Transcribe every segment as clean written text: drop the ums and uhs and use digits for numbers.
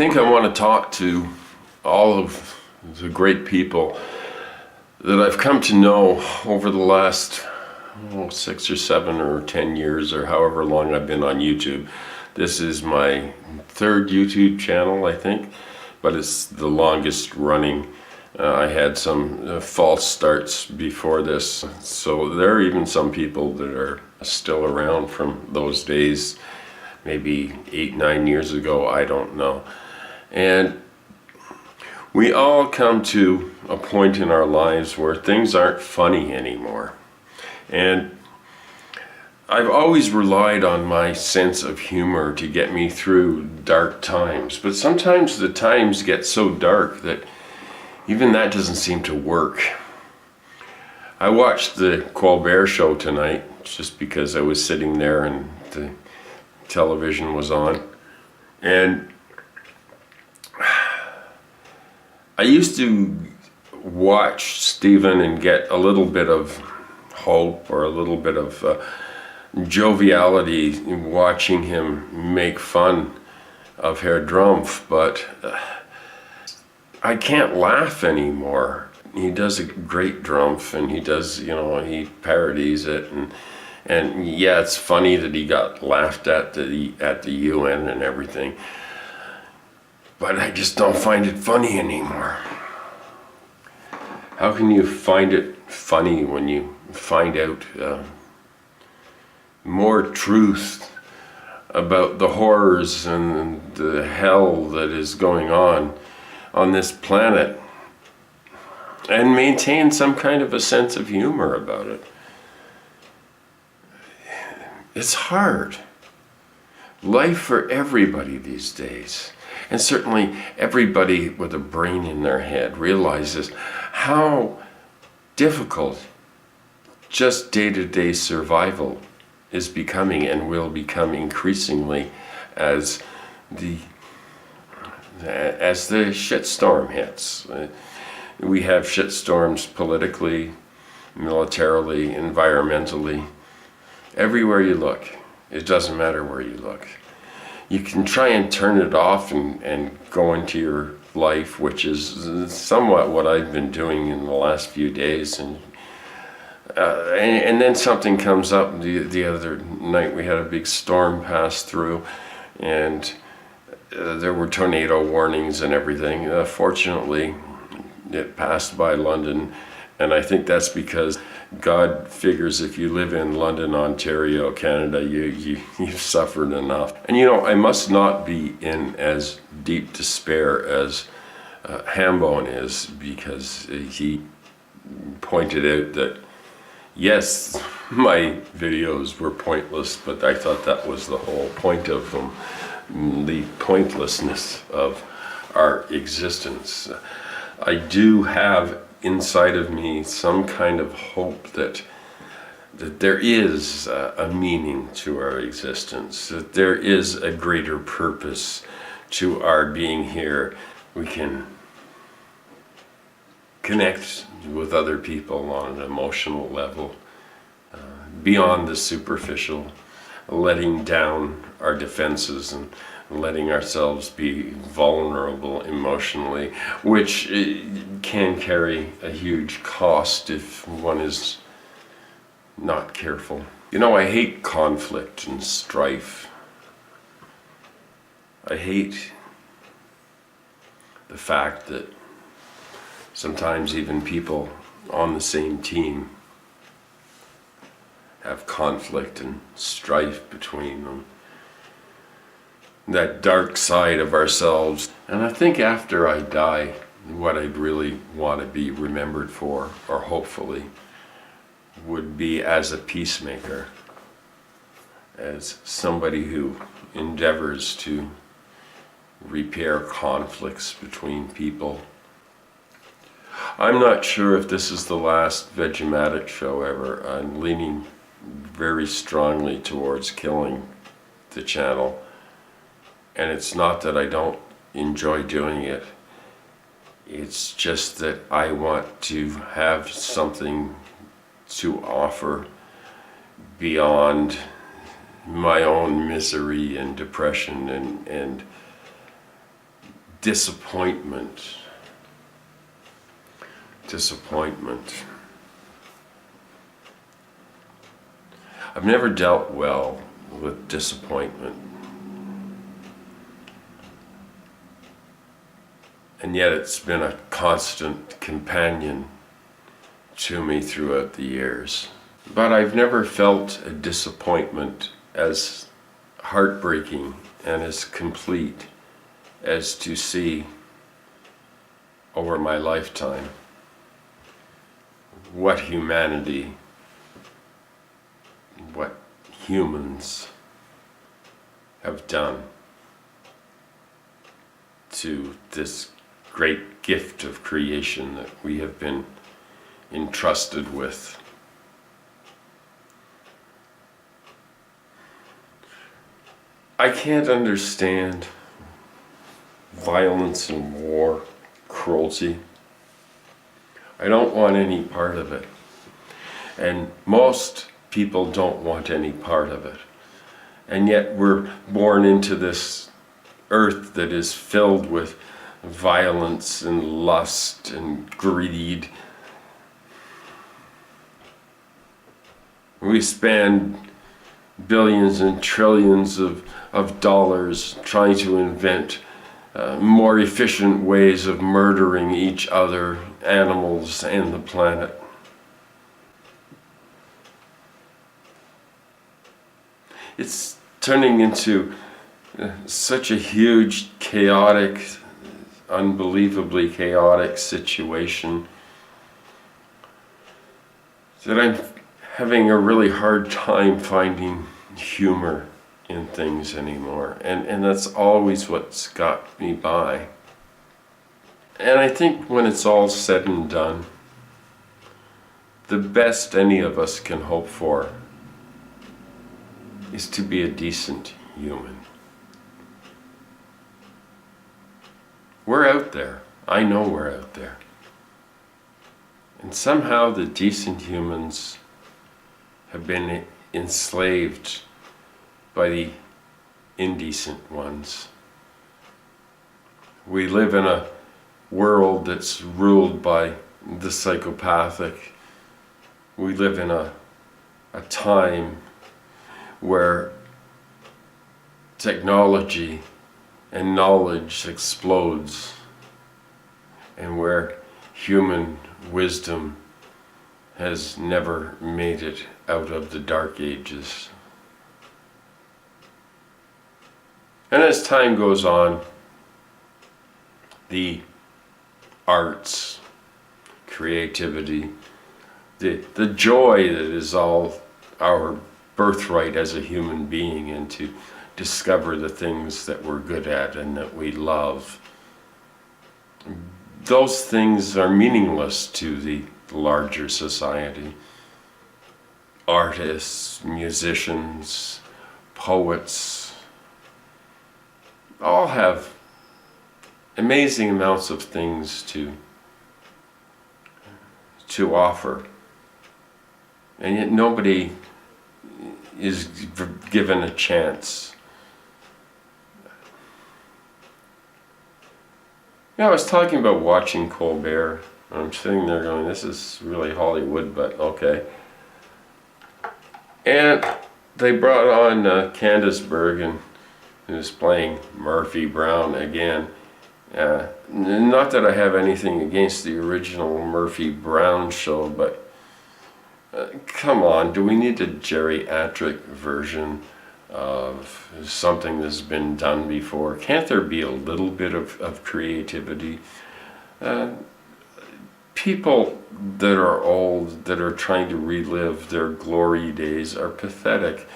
think I want to talk to all of the great people that I've come to know over the last 6 or 7 or 10 years, or however long I've been on YouTube. This is my 3rd YouTube channel, I think, but it's the longest running. I had some false starts before this, so there are even some people that are still around from those days, maybe 8-9 years ago, I don't know. And we all come to a point in our lives where things aren't funny anymore. And I've always relied on my sense of humor to get me through dark times, but sometimes the times get so dark that even that doesn't seem to work. I watched the Colbert Show tonight just because I was sitting there and the television was on, and I used to watch Stephen and get a little bit of hope or a little bit of joviality watching him make fun of Herr Drumpf, but I can't laugh anymore. He does a great Drumpf, and he does, he parodies it, and yeah, it's funny that he got laughed at the UN and everything, but I just don't find it funny anymore. How can you find it funny when you find out more truth about the horrors and the hell that is going on this planet, and maintain some kind of a sense of humor about it? It's hard. Life for everybody these days, and certainly everybody with a brain in their head, realizes how difficult just day-to-day survival is becoming, and will become increasingly as the shitstorm hits. We have shitstorms politically, militarily, environmentally. Everywhere you look, it doesn't matter where you look. You can try and turn it off and go into your life, which is somewhat what I've been doing in the last few days. And then something comes up. The other night we had a big storm pass through, and there were tornado warnings and everything. Fortunately, it passed by London, and I think that's because God figures if you live in London, Ontario, Canada, you've suffered enough. And I must not be in as deep despair as Hambone is, because he pointed out that yes, my videos were pointless, but I thought that was the whole point of them, the pointlessness of our existence. I do have inside of me some kind of hope that there is a meaning to our existence, that there is a greater purpose to our being here. We can connect with other people on an emotional level, beyond the superficial, letting down our defenses and letting ourselves be vulnerable emotionally, which can carry a huge cost if one is not careful. I hate conflict and strife. I hate the fact that sometimes even people on the same team have conflict and strife between them. That dark side of ourselves. And I think after I die, what I'd really want to be remembered for, or hopefully, would be as a peacemaker, as somebody who endeavors to repair conflicts between people. I'm not sure if this is the last Vegematic show ever. I'm leaning very strongly towards killing the channel. And it's not that I don't enjoy doing it. It's just that I want to have something to offer beyond my own misery and depression and disappointment. Disappointment. I've never dealt well with disappointment. And yet it's been a constant companion to me throughout the years. But I've never felt a disappointment as heartbreaking and as complete as to see over my lifetime what humanity, what humans have done to this great gift of creation that we have been entrusted with. I can't understand violence and war, cruelty. I don't want any part of it. And most people don't want any part of it. And yet we're born into this earth that is filled with violence and lust and greed. We spend billions and trillions of dollars trying to invent more efficient ways of murdering each other, animals, and the planet. It's turning into such a huge, chaotic, unbelievably chaotic situation that I'm having a really hard time finding humor in things anymore. And that's always what's got me by. And I think when it's all said and done, the best any of us can hope for is to be a decent human. We're out there. I know we're out there. And somehow the decent humans have been enslaved by the indecent ones. We live in a world that's ruled by the psychopathic. We live in a time where technology and knowledge explodes, and where human wisdom has never made it out of the dark ages. And as time goes on, the arts, creativity, the joy that is all our birthright as a human being, and to discover the things that we're good at and that we love, those things are meaningless to the larger society. Artists, musicians, poets, all have amazing amounts of things to offer. And yet nobody is given a chance. Yeah, I was talking about watching Colbert. I'm sitting there going, this is really Hollywood, but okay. And they brought on Candice Bergen, who's playing Murphy Brown again. Not that I have anything against the original Murphy Brown show, but come on, do we need a geriatric version of something that's been done before? Can't there be a little bit of creativity? People that are old, that are trying to relive their glory days, are pathetic.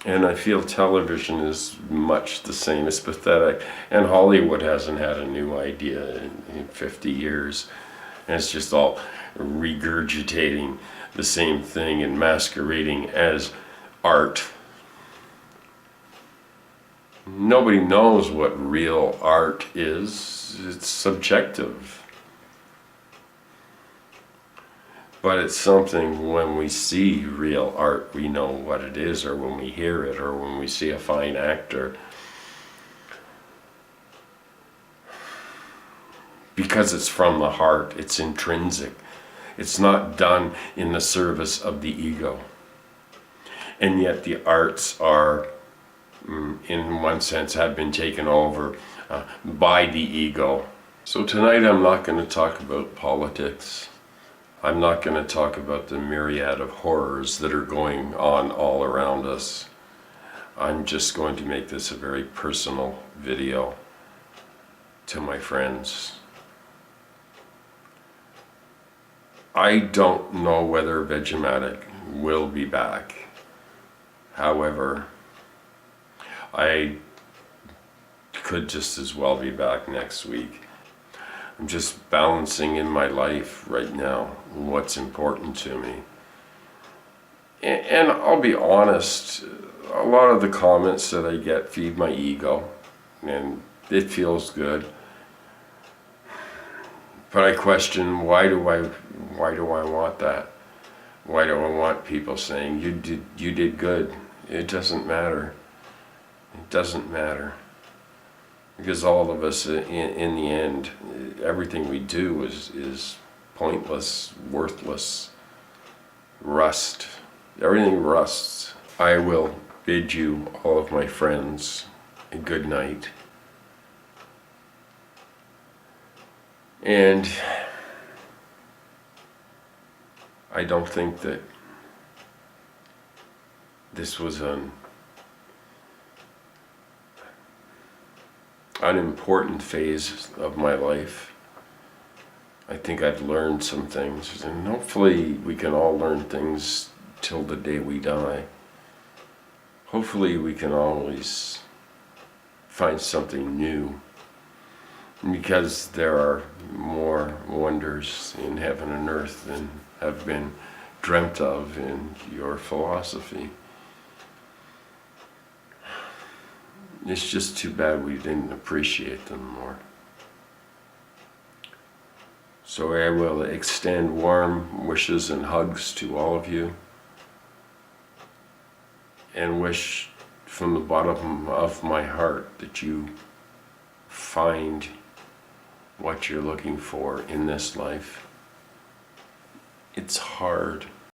And I feel television is much the same. It's pathetic. And Hollywood hasn't had a new idea in 50 years. And it's just all regurgitating the same thing and masquerading as art. Nobody knows what real art is. It's subjective. But it's something, when we see real art, we know what it is, or when we hear it, or when we see a fine actor. because it's from the heart, it's intrinsic. It's not done in the service of the ego. And yet the arts are, in one sense, have been taken over by the ego. So tonight I'm not going to talk about politics. I'm not going to talk about the myriad of horrors that are going on all around us. I'm just going to make this a very personal video to my friends. I don't know whether Vegematic will be back. However, I could just as well be back next week. I'm just balancing in my life right now what's important to me. And I'll be honest, a lot of the comments that I get feed my ego, and it feels good. But I question, why do I want that? Why do I want people saying you did good? It doesn't matter. It doesn't matter. Because all of us, in the end, everything we do is pointless, worthless, rust. Everything rusts. I will bid you, all of my friends, a good night. And I don't think that this was an unimportant phase of my life. I think I've learned some things, and hopefully we can all learn things till the day we die. Hopefully we can always find something new, because there are more wonders in heaven and earth than have been dreamt of in your philosophy. It's just too bad we didn't appreciate them more. So I will extend warm wishes and hugs to all of you, and wish from the bottom of my heart that you find what you're looking for in this life. It's hard.